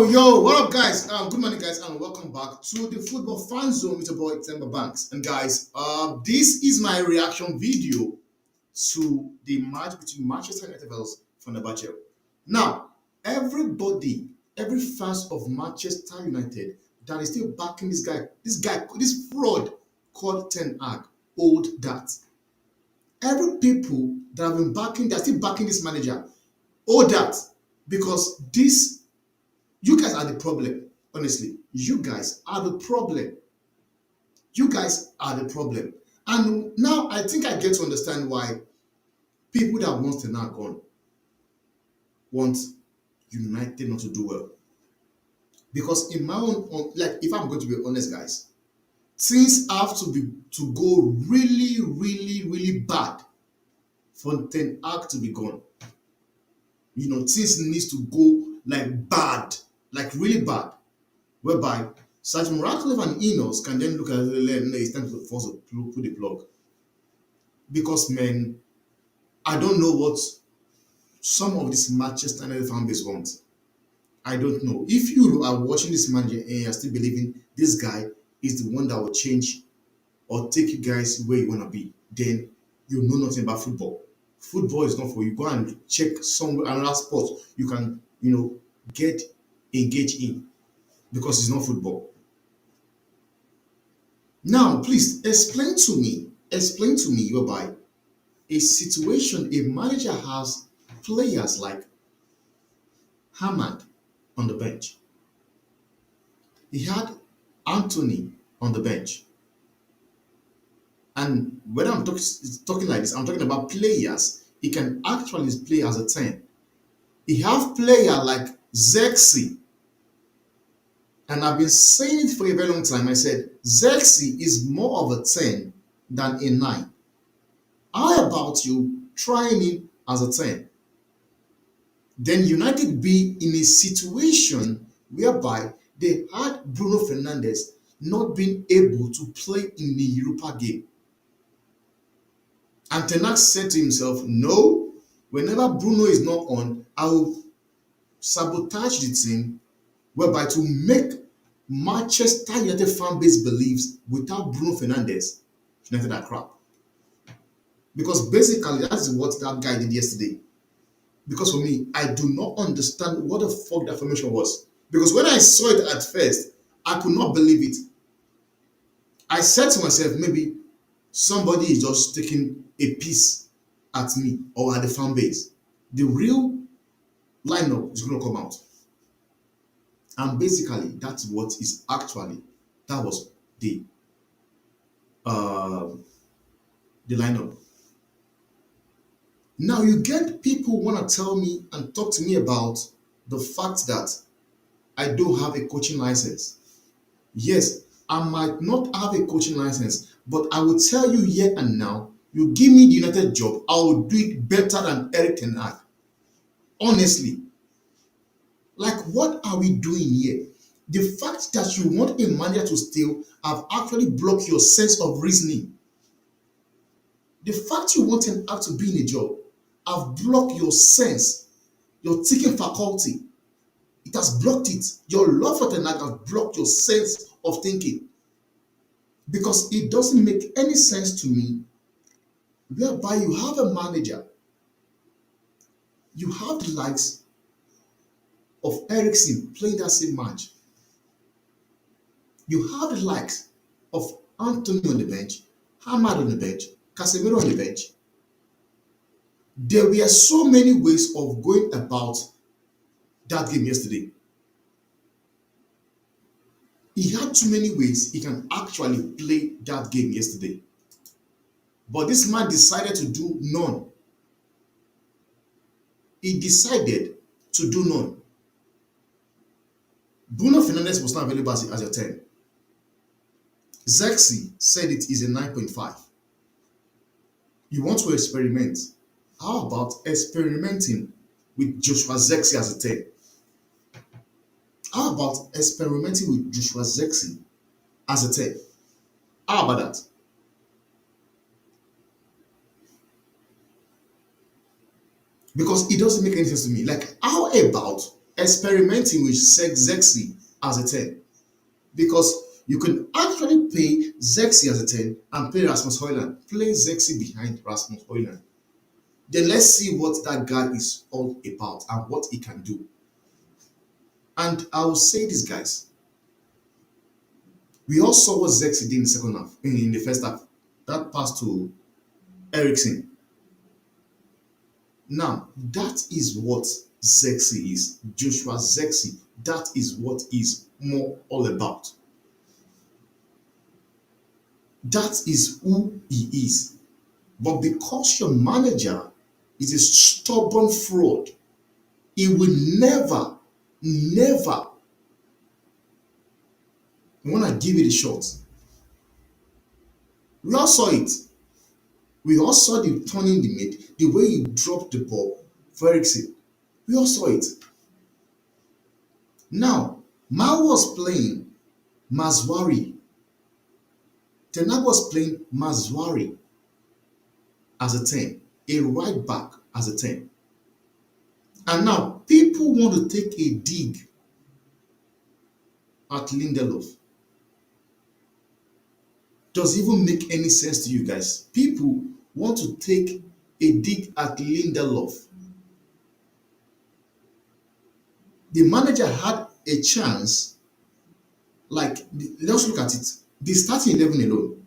Yo, what up, guys? Good morning, guys, and welcome back to the Football Fan Zone with your boy Temba Banks. And guys, this is my reaction video to the match between Manchester United versus Fenerbahce. Now, everybody, every fans of Manchester United that is still backing this fraud called Ten Hag, old that. Every people that have been backing, they're still backing this manager, old that, because this you guys are the problem. Honestly, you guys are the problem. You guys are the problem. And now I think I get to understand why people that want to now gone want United not to do well. Because in my own, like, if I'm going to be honest, guys, things have to go really bad for Ten Hag to be gone. Things needs to go like bad, like really bad, whereby Sergeant Ratcliffe and Enos can then look at it and it's time to force to put the plug. Because, man, I don't know what some of this Manchester United fan base want. I don't know. If you are watching this manager and you're still believing this guy is the one that will change or take you guys where you want to be, then you know nothing about football. Football is not for you. Go and check somewhere another sport you can, get engaged in, because it's not football. Now, please explain to me whereby a situation a manager has players like Hamad on the bench. He had Anthony on the bench. And when I'm talking like this, I'm talking about players he can actually play as a 10. He have player like Zexi. And I've been saying it for a very long time. I said Zexi is more of a 10 than a 9. How about you trying him as a 10? Then United be in a situation whereby they had Bruno Fernandes not being able to play in the Europa game. And Ten Hag said to himself, no, whenever Bruno is not on, I will sabotage the team, whereby to make Manchester United fan base believes without Bruno Fernandes, United are crap. Because basically, that's what that guy did yesterday. Because for me, I do not understand what the fuck that formation was. Because when I saw it at first, I could not believe it. I said to myself, maybe somebody is just taking a piece at me or at the fan base. The real lineup is going to come out. And basically, that's what is actually, that was the lineup. Now you get people want to tell me and talk to me about the fact that I don't have a coaching license. Yes, I might not have a coaching license, but I will tell you here and now, you give me the United job, I will do it better than Eric Ten Hag. Honestly. Like, what are we doing here? The fact that you want a manager to steal have actually blocked your sense of reasoning. The fact you want Ten Hag to be in a job have blocked your sense, your thinking faculty. It has blocked it. Your love for Ten Hag has blocked your sense of thinking. Because it doesn't make any sense to me whereby you have a manager, you have the likes of Eriksen playing that same match. You have the likes of Anthony on the bench, Hamad on the bench, Casemiro on the bench. There were so many ways of going about that game yesterday. He had too many ways he can actually play that game yesterday. But this man decided to do none. He decided to do none. Bruno Fernandes was not available as a 10. Zexi said it is a 9.5. You want to experiment. How about experimenting with Joshua Zexi as a 10? How about experimenting with Joshua Zexi as a 10? How about that? Because it doesn't make any sense to me. Like, how about experimenting with Zexi as a 10? Because you can actually play Zexi as a 10 and play Rasmus Højlund. Play Zexi behind Rasmus Højlund. Then let's see what that guy is all about and what he can do. And I will say this, guys. We all saw what Zexi did in the second half, in the first half. That pass to Ericsson. Now, that is what Zexi is. Joshua Zexi. That is what he's more all about. That is who he is. But because your manager is a stubborn fraud, he will never, never want to give it a shot. We all saw it. We all saw the turning he made, the way he dropped the ball for Ericsson. We all saw it. Now, Mao was playing Mazwari. Tenag was playing Mazwari as a 10, a right back as a 10. And now, people want to take a dig at Lindelof. Does it even make any sense to you guys? People want to take a dig at Lindelof. The manager had a chance, like, let's look at it. The starting 11 alone.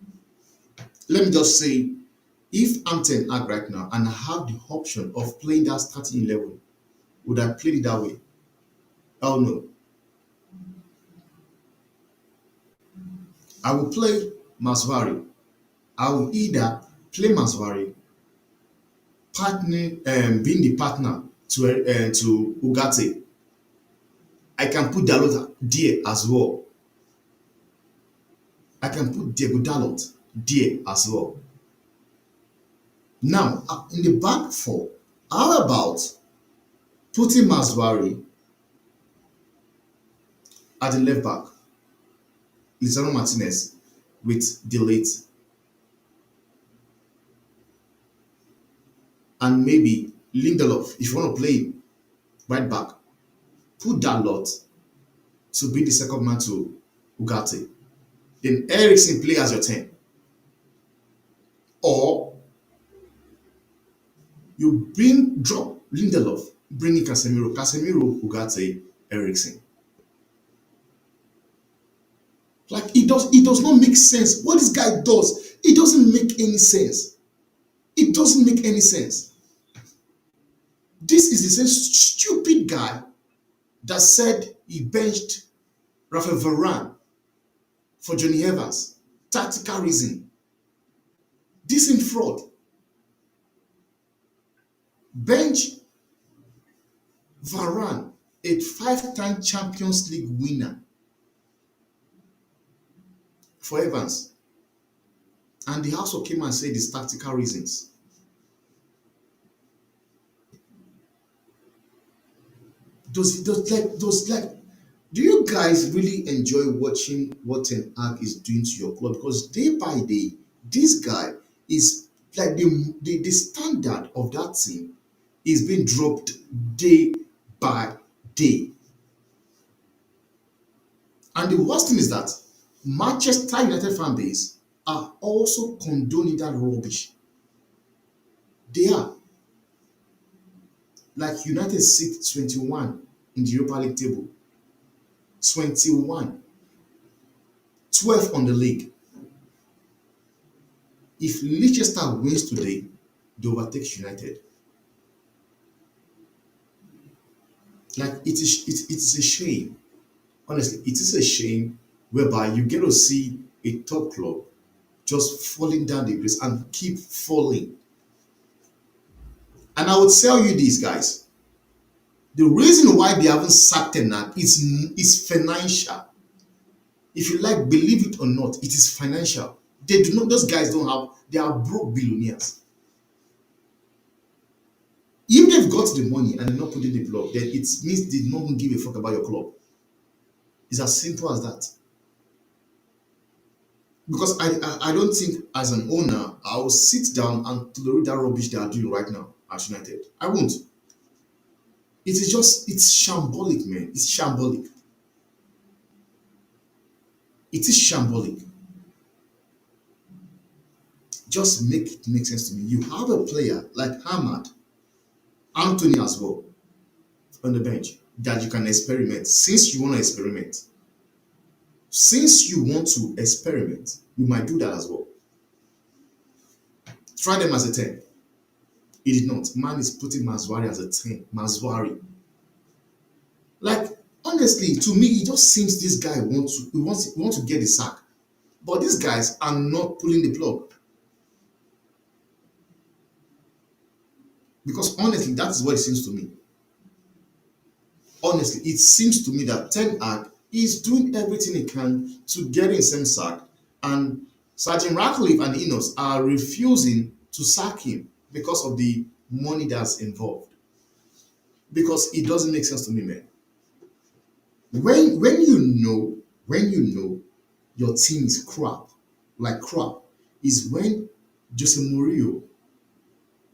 Let me just say, if I'm 10 Hag right now and I have the option of playing that starting 11, would I play it that way? Oh no. I will play Masvari. I will either play Masvari, being the partner to Ugarte. I can put Dalot there as well. I can put Diego Dalot there as well. Now, in the back four, how about putting Masvari at the left back, Lisandro Martinez with Delete, and maybe Lindelof, if you want to play right back, put Dalot to be the second man to Ugarte. Then Ericsson play as your 10. Or you drop Lindelof, bring in Casemiro, Ugarte, Ericsson. Like, it does not make sense. What this guy does, it doesn't make any sense. It doesn't make any sense. This is the same stupid guy that said he benched Rafael Varane for Johnny Evans. Tactical reason. This is fraud. Bench Varane, a 5-time Champions League winner, for Evans. And they also came and said these tactical reasons. Do you guys really enjoy watching what Ten Hag is doing to your club? Because day by day, this guy is like the standard of that team is being dropped day by day. And the worst thing is that Manchester United fan base are also condoning that rubbish. They are. Like United sit 21 in the Europa League table. 21. 12 on the league. If Leicester wins today, they overtake United. Like, it is a shame. Honestly, it is a shame whereby you get to see a top club just falling down the grades and keep falling. And I would tell you this, guys. The reason why they haven't sacked Ten Hag is financial. If you like, believe it or not, it is financial. They do not, those guys don't have, they are broke billionaires. If they've got the money and they're not putting the club, then it means they don't give a fuck about your club. It's as simple as that. Because I don't think as an owner I will sit down and tolerate that rubbish they are doing right now at United. I won't. It is just it's shambolic, man. It's shambolic. It is shambolic. Just make it make sense to me. You have a player like Ahmad, Anthony as well on the bench that you can experiment. Since you want to experiment, you might do that as well. Try them as a 10. He did not. Man is putting Mazwari as a 10. Mazwari. Like, honestly, to me, it just seems this guy wants to get the sack. But these guys are not pulling the plug. Because honestly, that is what it seems to me. Honestly, it seems to me that Ten Hag is doing everything he can to get himself sacked, and Sergeant Ratcliffe and Ineos are refusing to sack him because of the money that's involved. Because it doesn't make sense to me, man. When you know your team is crap, like crap, is when Jose Mourinho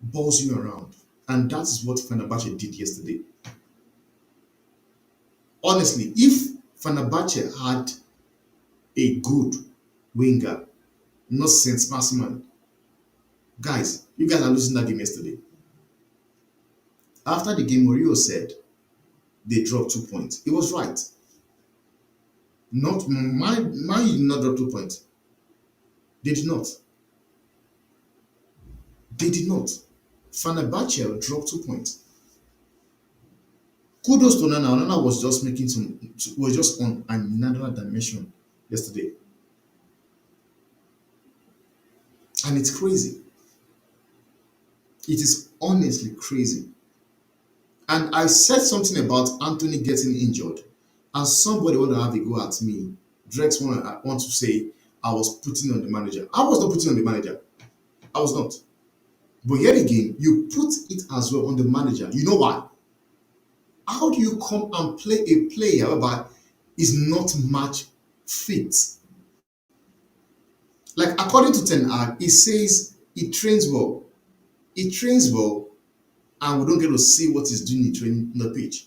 balls you around, and that is what Fenerbahce did yesterday. Honestly, if Fenerbahce had a good winger, not Saint Maximan, guys, you guys are losing that game yesterday. After the game, Mourinho said they dropped 2 points. It was right. Not my did not drop 2 points. They did not. They did not. Fenerbahce dropped 2 points. Kudos to Nana. Nana was just was just on another dimension yesterday. And it's crazy. It is honestly crazy. And I said something about Anthony getting injured, and somebody want to have a go at me. Drex want to say I was putting on the manager. I was not putting on the manager. I was not. But yet again, you put it as well on the manager. You know why? How do you come and play a player that is not match fit? Like according to Ten Hag, he says he trains well. He trains well, and we don't get to see what he's doing in training on the pitch.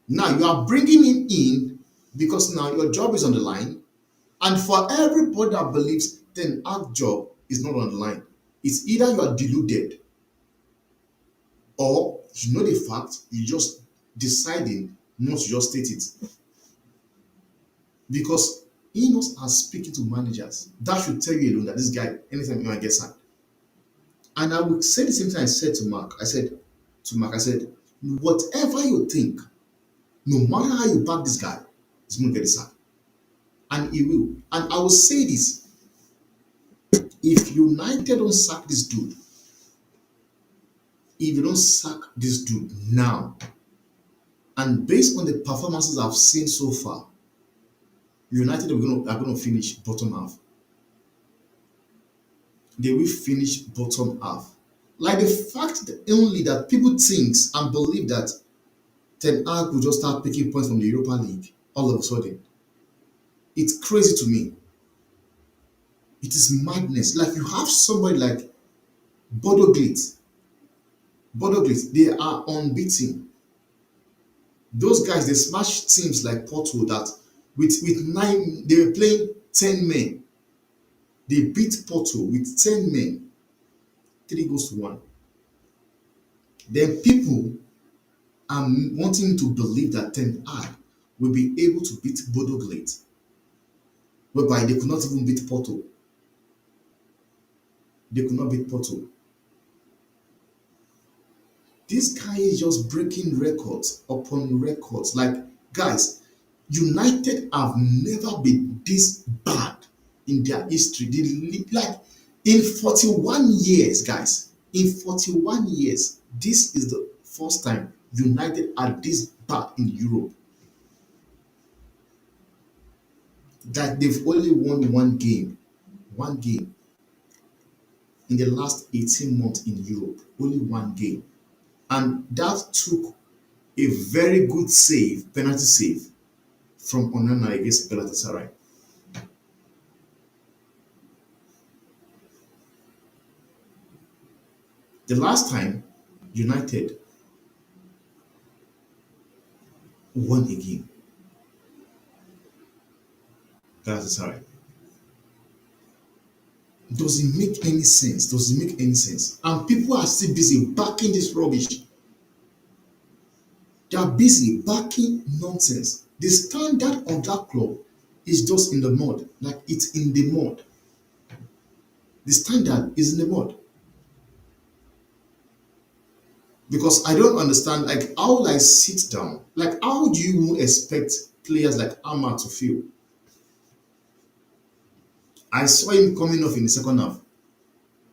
Now you are bringing him in because now your job is on the line, and for everybody that believes Ten Hag job is not on the line, it's either you are deluded or you know the fact you just deciding not to just state it. Because he knows as speaking to managers, that should tell you alone that this guy, anytime you might get sacked. And I would say the same thing I said to Mark. I said, whatever you think, no matter how you back this guy, he's going to get the sack. And he will. And I will say this. If United don't sack this dude, if you don't sack this dude now, and based on the performances I've seen so far, United are going to finish bottom half. They will finish bottom half. Like the fact that only that people think and believe that Ten Hag will just start picking points from the Europa League all of a sudden. It's crazy to me. It is madness. Like you have somebody like Bodo Glimt. They are unbeaten. Those guys, they smash teams like Porto that with 9, they were playing 10 men. They beat Porto with 10 men. 3-1. Then people are wanting to believe that Ten Hag will be able to beat Bodo Glimt, whereby they could not even beat Porto. They could not beat Porto. This guy is just breaking records upon records. Like, guys, United have never been this bad in their history. Like, in 41 years, guys, in 41 years, this is the first time United are this bad in Europe. That they've only won one game in the last 18 months in Europe. Only one game. And that took a very good save, penalty save, from Onana against Galatasaray. The last time United won a game, Galatasaray. Does it make any sense? Does it make any sense? And people are still busy backing this rubbish. They are busy backing nonsense. The standard of that club is just in the mud, like it's in the mud. The standard is in the mud. Because I don't understand, like, how will I sit down? Like, how do you expect players like Ahmad to feel? I saw him coming off in the second half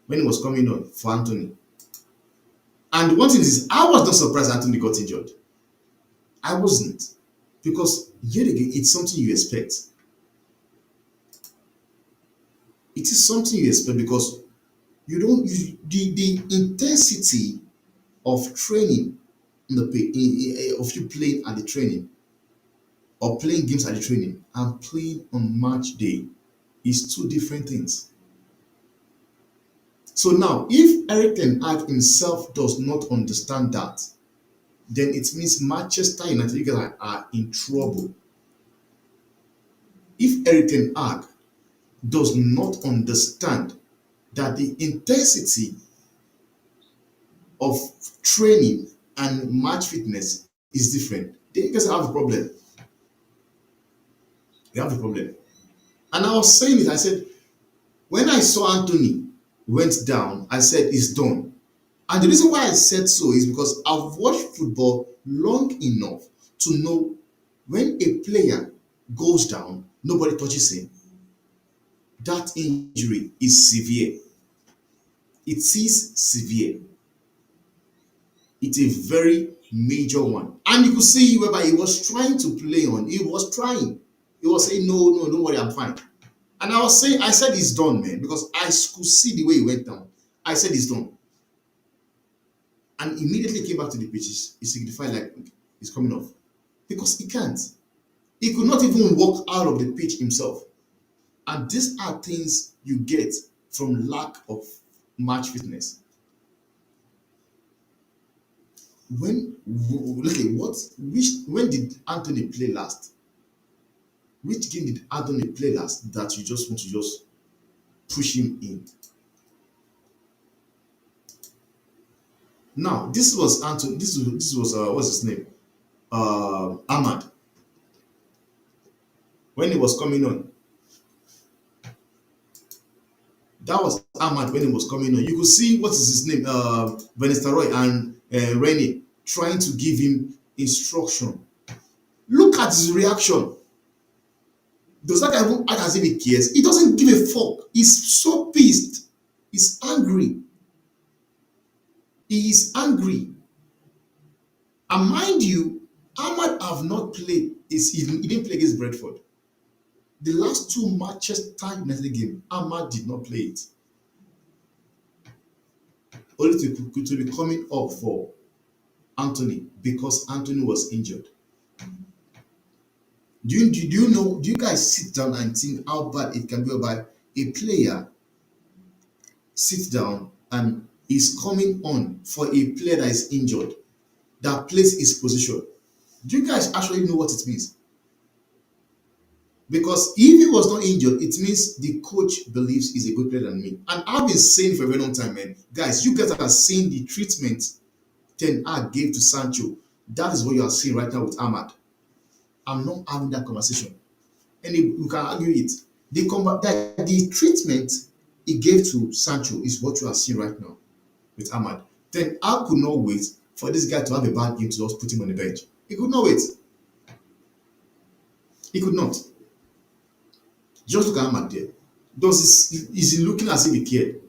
when he was coming on for Anthony. And one thing is, I was not surprised Anthony got injured. I wasn't. Because yet again, it's something you expect. It is something you expect because you don't the intensity of training in of you playing at the training or playing games at the training and playing on match day is two different things. So now, if Eric Ten Hag himself does not understand that, then it means Manchester United are in trouble. If Eric Ten Hag does not understand that the intensity of training and match fitness is different, then you guys have a problem. You have a problem. And I was saying it, I said, when I saw Anthony went down, I said, it's done. And the reason why I said so is because I've watched football long enough to know when a player goes down, nobody touches him. That injury is severe. It is severe. It's a very major one. And you could see whereby he was trying to play on. He was trying. He was saying, no, no, don't worry, I'm fine. And I was saying, I said it's done, man, because I could see the way he went down. I said it's done. And immediately came back to the pitches. It signified like he's coming off. Because he can't. He could not even walk out of the pitch himself. And these are things you get from lack of match fitness. When did Anthony play last? Which game did Anthony play last that you just want to just push him in? Now, this was Anthony. This was what's his name? Ahmad. When he was coming on, that was Ahmad when he was coming on. You could see what is his name, Van Nistelrooy and Rennie trying to give him instruction. Look at his reaction. Does that guy even act as if he cares? He doesn't give a fuck. He's so pissed. He's angry. He is angry. And mind you, Ahmad have not played. He didn't play against Brentford. The last two Manchester United game, Ahmad did not play it. Only to be coming up for Anthony because Anthony was injured. Do you guys sit down and think how bad it can be about a player sit down and is coming on for a player that is injured, that plays his position? Do you guys actually know what it means? Because if he was not injured, it means the coach believes he's a good player than me. And I've been saying for a very long time, man, guys, you guys are seeing the treatment Ten Hag gave to Sancho. That is what you are seeing right now with Ahmad. I'm not having that conversation. And you can argue it. The treatment he gave to Sancho is what you are seeing right now with Ahmad. Then I could not wait for this guy to have a bad game to just put him on the bench. He could not wait. He could not. Just look at Ahmad there. Is he looking as if he cared?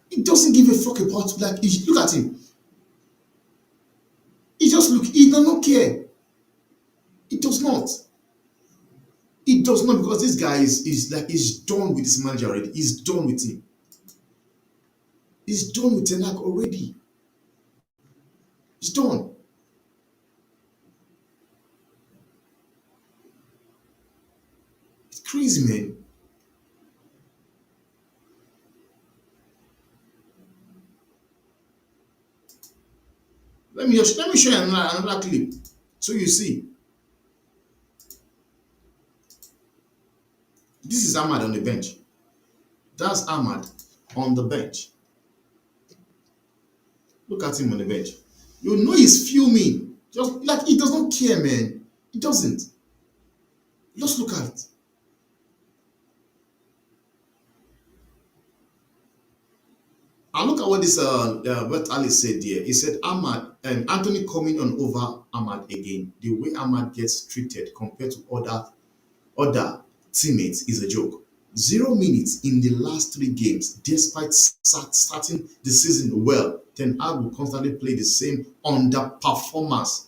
He doesn't give a fuck about, like, look at him. He does not care. He does not. He does not, because this guy is done with his manager already. He's done with him. He's done with Ten Hag already. He's done. Crazy man. Let me show you another clip. So you see, this is Ahmad on the bench. That's Ahmad on the bench. Look at him on the bench. You know he's fuming. Just like he does not care, man. He doesn't. Just look at it. And look at what this what Ali said here. He said Ahmad and Anthony coming on over Ahmad again. The way Ahmad gets treated compared to other teammates is a joke. 0 minutes in the last 3 games, despite starting the season well. Ten Hag will constantly play the same underperformance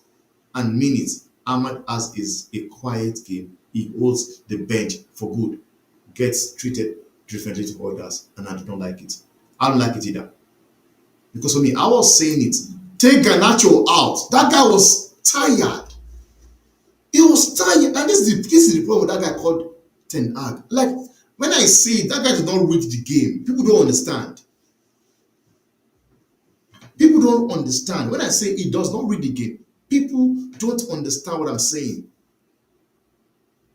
and minutes. Ahmad has is a quiet game. He holds the bench for good. Gets treated differently to others, and I do not like it. I don't like it either. Because for me, I was saying it. Take Garnacho out. That guy was tired. He was tired. And this is the problem with that guy called Ten Hag. Like, when I say that guy did not read the game, people don't understand. People don't understand. When I say he does not read the game, people don't understand what I'm saying.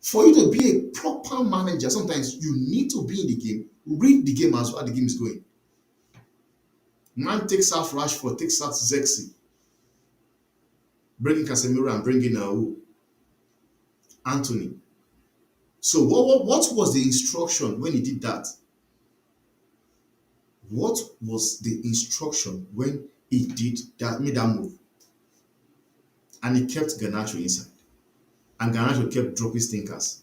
For you to be a proper manager, sometimes you need to be in the game, read the game as well as the game is going. Man takes out Rashford, takes out Zexi, bringing Casemiro and bringing Anthony. So what was the instruction when he did that? What was the instruction when he did that, made that move? And he kept Garnacho inside. And Garnacho kept dropping stinkers.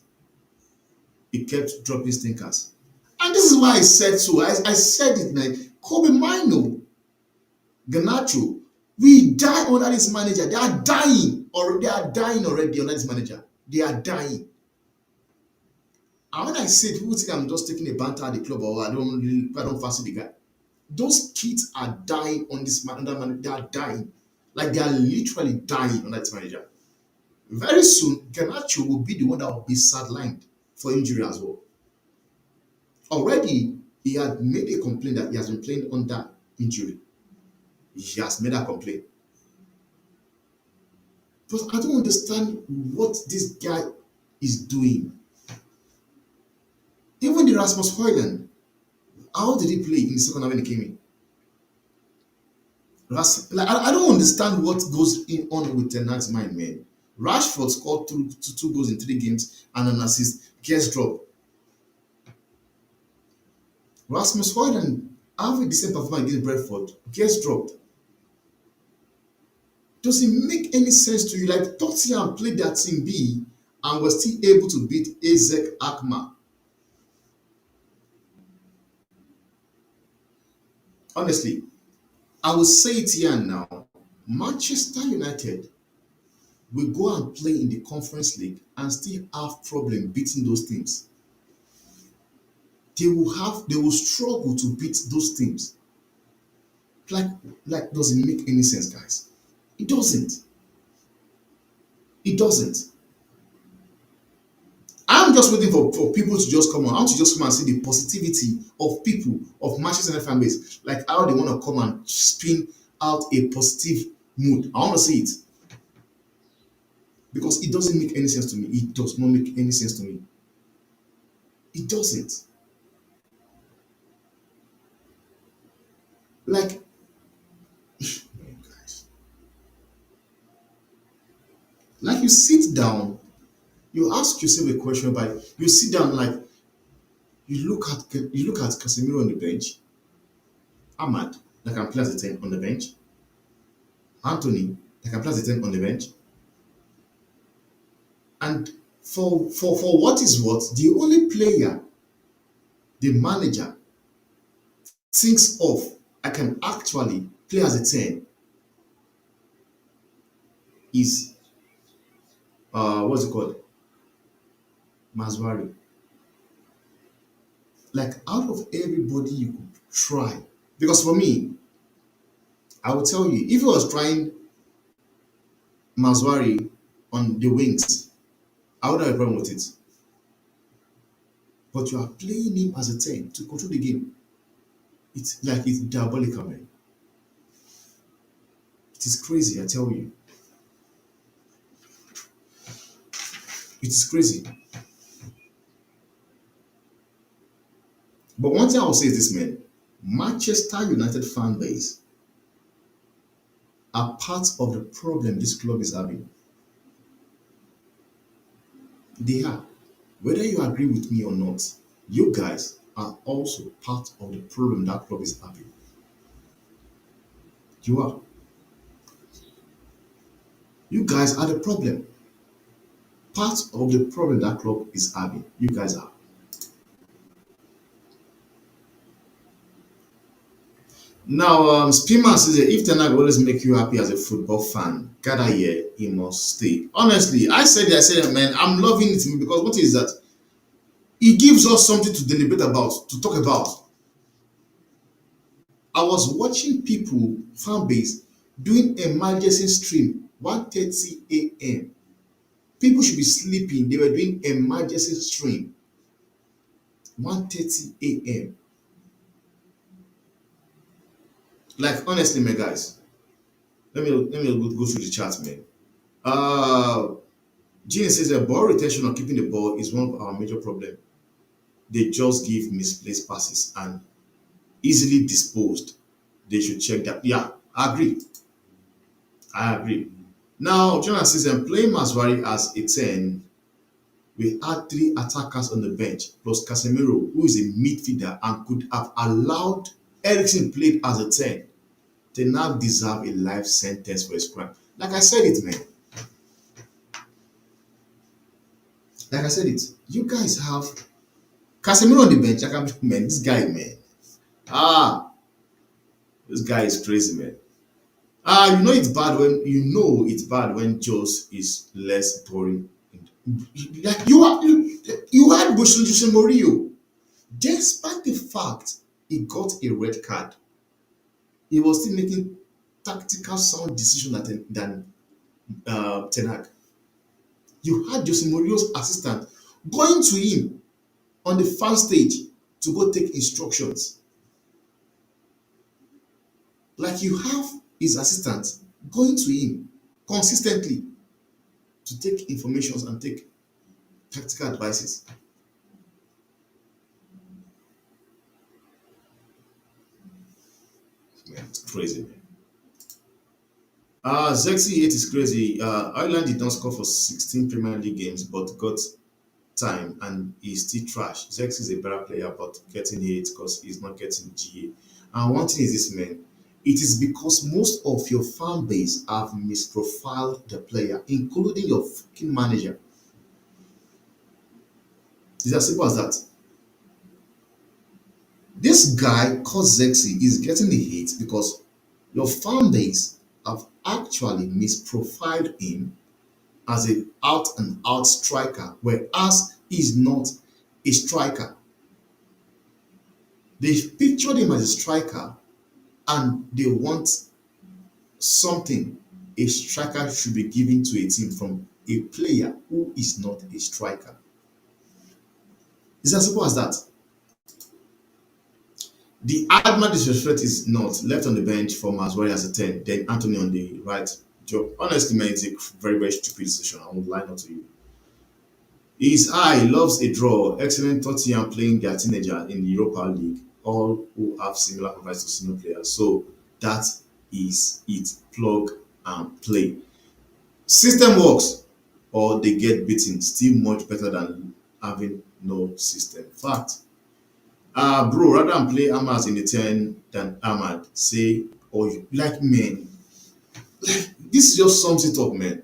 He kept dropping stinkers. And this is why I said so. I said it like, Kobe Mino, Garnacho, we die under this manager. They are dying. Or they are dying already under this manager. They are dying. And when I say people think I'm just taking a banter at the club or I don't fancy the guy. Those kids are dying on this manager. They are dying. Like they are literally dying under this manager. Very soon, Garnacho will be the one that will be sidelined for injury as well. Already, he had made a complaint that he has been playing under injury. He has made a complaint. But I don't understand what this guy is doing. Even the Rasmus Højlund, how did he play in the second half when he came in? I don't understand what goes on with Ten Hag's mind, man. Rashford scored two goals in 3 games and an assist. Gets dropped. Rasmus Højlund having a decent performance against Brentford. Gets dropped. Does it make any sense to you? Like Tottenham played their team B and was still able to beat AZ Alkmaar. Honestly, I will say it here now. Manchester United will go and play in the Conference League and still have problem beating those teams. They will struggle to beat those teams. Like does it make any sense, guys? It doesn't. It doesn't. I'm just waiting for people to just come on. I want to just come and see the positivity of people of Manchester United fan base, like how they want to come and spin out a positive mood. I want to see it because it doesn't make any sense to me. It does not make any sense to me. It doesn't. Like, guys, like you sit down, you ask yourself a question, but you sit down like you look at Casemiro on the bench, Ahmad that can play as a 10 on the bench, Anthony that can play as a 10 on the bench, and for what is what, the only player the manager thinks of I can actually play as a 10 is what's it called? Maswari. Like out of everybody you could try, because for me, I will tell you, if he was trying Maswari on the wings, I wouldn't have a problem with it. but you are playing him as a 10 to control the game. It's like it's diabolical, man. It is crazy, I tell you. It is crazy. But one thing I will say is this, man. Manchester United fan base are part of the problem this club is having. They are. Whether you agree with me or not, you guys are also part of the problem that club is having. You are. You guys are the problem. Part of the problem that club is having. You guys are. Now, Spima says that if Ten Hag always make you happy as a football fan, gather here, he must stay. Honestly, I said, man, I'm loving it because what is that? It gives us something to deliberate about, to talk about. I was watching people, fan base, doing emergency stream 1:30 a.m. People should be sleeping. They were doing emergency stream 1:30 a.m. Like honestly, my guys, let me go through the chat, man. Uh Gene says that ball retention or keeping the ball is one of our major problems. They just give misplaced passes and easily disposed. They should check that. Yeah, I agree. I agree. Now, Jonah says, I'm playing Maswari as a 10. We had three attackers on the bench, plus Casemiro, who is a midfielder and could have allowed Ericsson played as a 10. They now deserve a life sentence for his crime. Like I said it, man. Like I said it. You guys have Casemiro on the bench. I can man, this guy, man. Ah, this guy is crazy, man. You know it's bad when Jose is less boring. Like you had Jose Mourinho, despite the fact he got a red card, he was still making tactical sound decision than Ten Hag. You had Jose Mourinho's assistant going to him on the fan stage to go take instructions. Like you have his assistant going to him consistently to take informations and take tactical advices. Man, it's crazy, man. Zexy 8 is crazy. Ireland did not score for 16 Premier League games but got time and he's still trash. Zex is a better player but getting hate because he's not getting GA. And one thing is this, man. It is because most of your fan base have misprofiled the player, including your fucking manager. It's as simple as that. This guy called Zexy is getting the hate because your fan base have actually misprofiled him as a out and out striker, whereas he's not a striker. They pictured him as a striker and they want something a striker should be given to a team from a player who is not a striker. It's as simple as that. The admin disrespect is not left on the bench for Maswari as a 10, then Anthony on the right job. Honestly, man, it's a very, very stupid decision. I won't lie not to you. His eye loves a draw. Excellent Tottenham playing their teenager in the Europa League, all who have similar advice to senior players. So that is it. Plug and play. System works or they get beaten. Still much better than having no system. Fact. Bro, rather than play Ahmad in the 10 than Ahmad, say, or you like men. Like, this just sums it up, man.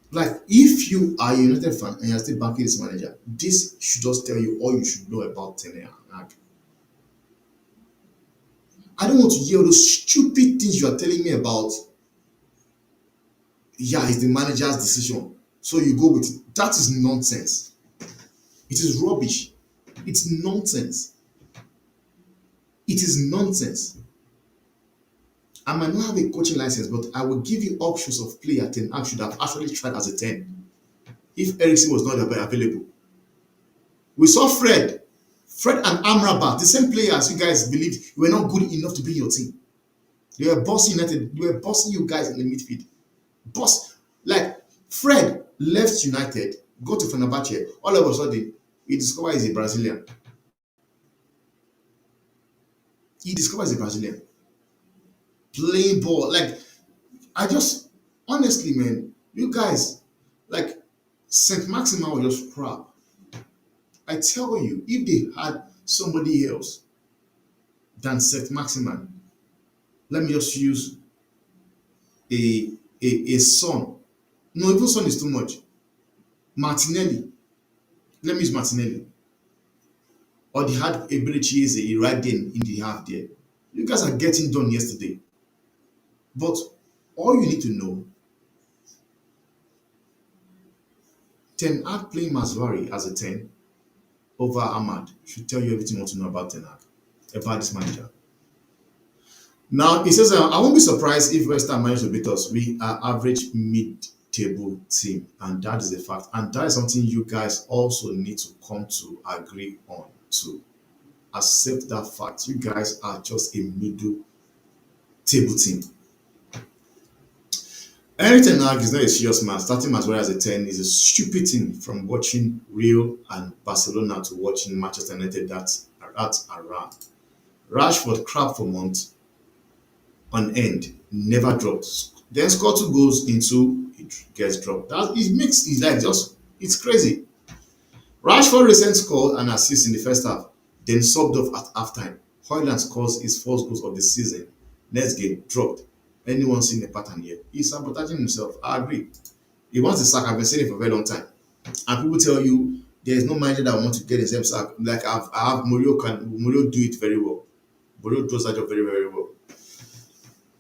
Like, if you are a United fan and you're still backing this manager, this should just tell you all you should know about Ten Hag. I don't want to hear those stupid things you are telling me about. Yeah, it's the manager's decision. So you go with it. That is nonsense. It is rubbish. It's nonsense. It is nonsense. I might not have a coaching license, but I will give you options of player Ten Hag should have actually tried as a 10 if Ericsson was not available. We saw Fred and Amrabat, the same players you guys believed were not good enough to be your team. They were bossing United. They were bossing you guys in the midfield. Boss, like Fred left United, go to Fenerbahce. All of a sudden, he discovers he's a Brazilian. He discovers a Brazilian playing ball. Like I just honestly, man, you guys, like Saint Maximin was just crap. I tell you, if they had somebody else than Saint Maximin, let me just use a a son. No, even son is too much. Martinelli. Let me use Martinelli. Or they had Eberechi right there in the half there. You guys are getting done yesterday. But all you need to know, Ten Hag playing Maswari as a 10 over Ahmad should tell you everything you want to know about Ten Hag, about this manager. Now, he says, I won't be surprised if West Ham manage to beat us. We are average mid-table team, and that is a fact. And that is something you guys also need to come to agree on, to accept that fact. You guys are just a middle table team. Eric Ten Hag is not a serious man. Starting as well as a 10 is a stupid thing, from watching Real and Barcelona to watching Manchester United that's around. Rashford crap for months on end, never dropped. Then score two goals into it gets dropped. That it makes it like just it's crazy. Rashford recent scored an assist in the first half, then subbed off at halftime. Højlund scores his first goal of the season. Next game dropped. Anyone seen a pattern here? He's sabotaging himself. I agree. He wants the sack. I've been saying it for a very long time. And people tell you there is no manager that wants to get the same sack. Like I have Mourinho do it very well. Mourinho does that job very, very well.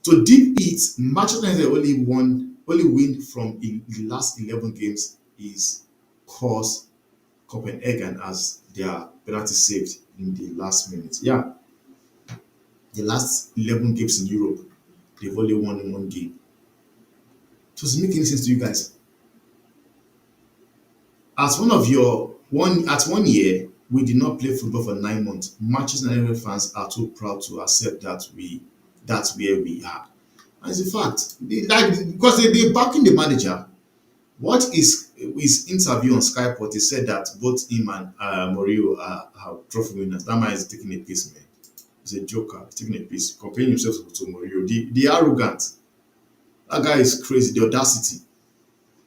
To deep it, Manchester United only win from the last 11 games is cause Copenhagen as their penalty saved in the last minute. Yeah, the last 11 games in Europe, they've only won in one game. Does it make any sense to you guys? As one of your at 1 year, we did not play football for 9 months. Manchester United fans are too proud to accept that's where we are. And it's a fact. Because they backing the manager. What is his interview on Sky Sport? He said that both him and Mourinho are trophy winners. That man is taking a piece, man. He's a joker, taking a piece, comparing himself to Mourinho. The arrogant. That guy is crazy. The audacity.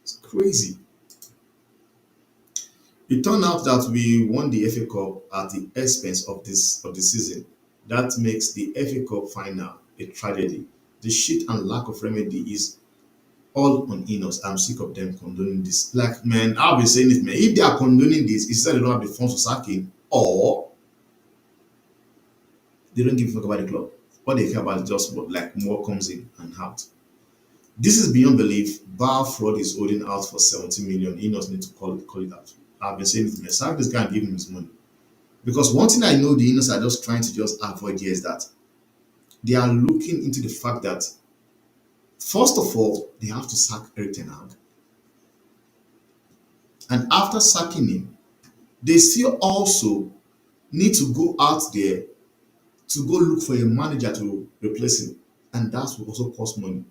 It's crazy. It turned out that we won the FA Cup at the expense of the season. That makes the FA Cup final a tragedy. The shit and lack of remedy is all on Ineos. I'm sick of them condoning this. Like, man, I'll be saying it, man. If they are condoning this, it's that they don't have the funds to sack him, or they don't give a fuck about the club. What they care about is just what, like, more comes in and out. This is beyond belief. Bar fraud is holding out for 70 million. Ineos need to call it out. I've been saying it, man. Sack this guy and give him his money. Because one thing I know the Ineos are just trying to just avoid here is that they are looking into the fact that first of all, they have to sack Eric Ten Hag. And after sacking him, they still also need to go out there to go look for a manager to replace him. And that will also cost money.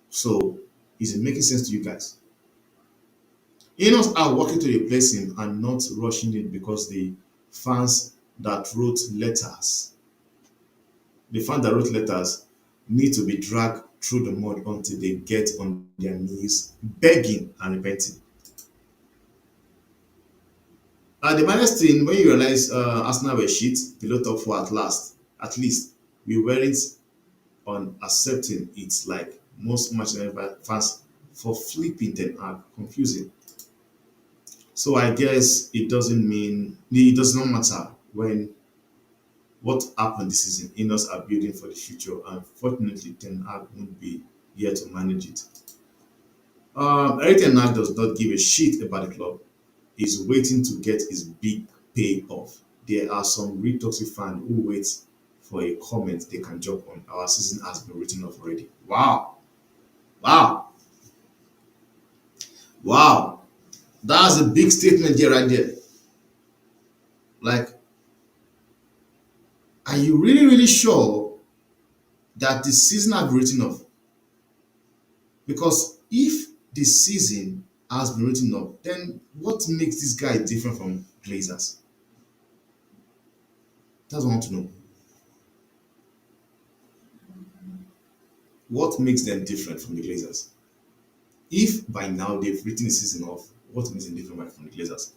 So, is it making sense to you guys? Ineos are working to replace him and not rushing it because the fans that wrote letters need to be dragged through the mud until they get on their knees begging and repenting. And the minus thing, when you realize Arsenal were shit, below top four at least we weren't on accepting it like most Manchester United fans for flipping Ten Hag. Confusing. So I guess it does not matter when what happened this season. Ineos are building for the future. Unfortunately, Ten Hag won't be here to manage it. Eric Ten Hag does not give a shit about the club. He's waiting to get his big payoff. There are some real toxic fans who wait for a comment they can jump on. Our season has been written off already. Wow. Wow. Wow. That's a big statement there, right there. Like, are you really, really sure that the season has been written off? Because if the season has been written off, then what makes this guy different from Glazers? That's what I want to know. What makes them different from the Glazers? If by now they've written the season off, what makes them different from the Glazers?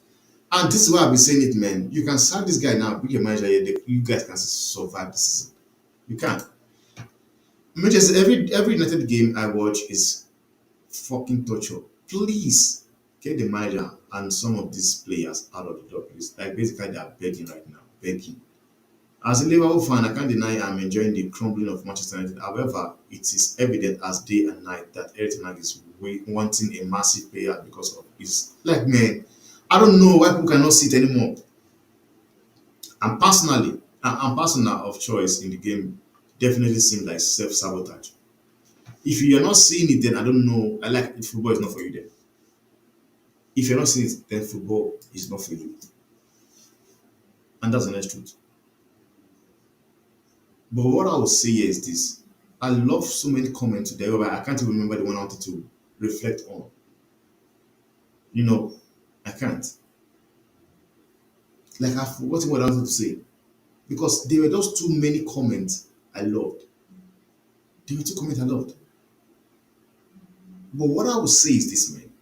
And this is why I've been saying it, man. You can sack this guy now, be your manager here, you guys can survive the season. You can. Manchester, every United game I watch is fucking torture. Please get the manager and some of these players out of the door, please. Like basically they are begging right now. Begging. As a Liverpool fan, I can't deny I'm enjoying the crumbling of Manchester United. However, it is evident as day and night that Eric Ten Hag is wanting a massive payout because of his. Like, man, I don't know why people cannot see it anymore. I'm personal of choice in the game definitely seems like self-sabotage. If you're not seeing it, then I don't know. I like football is not for you then. If you're not seeing it, then football is not for you. And that's the honest truth. But what I will say here is this. I love so many comments today, but I can't even remember the one I wanted to reflect on. You know, I can't. Like I've forgotten what I wanted to say. Because there were just too many comments I loved. There were two comments I loved. But what I will say is this, man.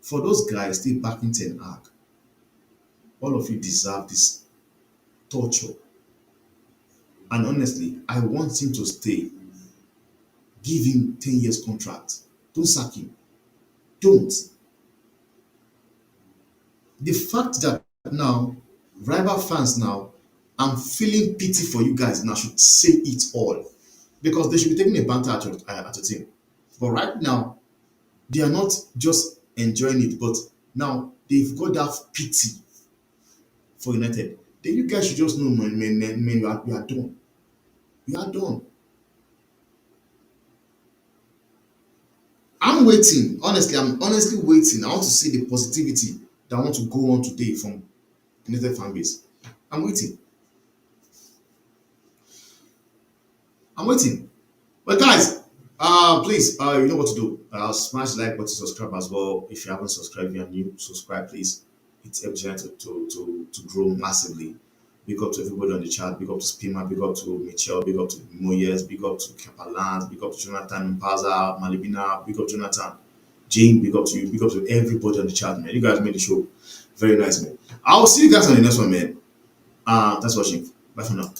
For those guys still backing Ten Hag, all of you deserve this torture. And honestly, I want him to stay. Give him 10 years contract. Don't sack him. Don't. The fact that now, rival fans now, I'm feeling pity for you guys now should say it all. Because they should be taking a banter at your team. But right now, they are not just enjoying it, but now they've got that pity for United. Then you guys should just know, man, we are done. We are done. I'm waiting. Honestly, I'm honestly waiting. I want to see the positivity that I want to go on today from United fan base. I'm waiting. I'm waiting. But guys, please, you know what to do. Smash the like button, subscribe as well. If you haven't subscribed, you're new, subscribe, please. It's helps to grow massively. Big up to everybody on the chat. Big up to Spima. Big up to Michelle. Big up to Moyes. Big up to Kepaland. Big up to Jonathan Mpaza, Malibina. Big up to Jonathan. Jane. Big up to you. Big up to everybody on the chat, man. You guys made the show very nice, man. I'll see you guys on the next one, man. Thanks for watching. Bye for now.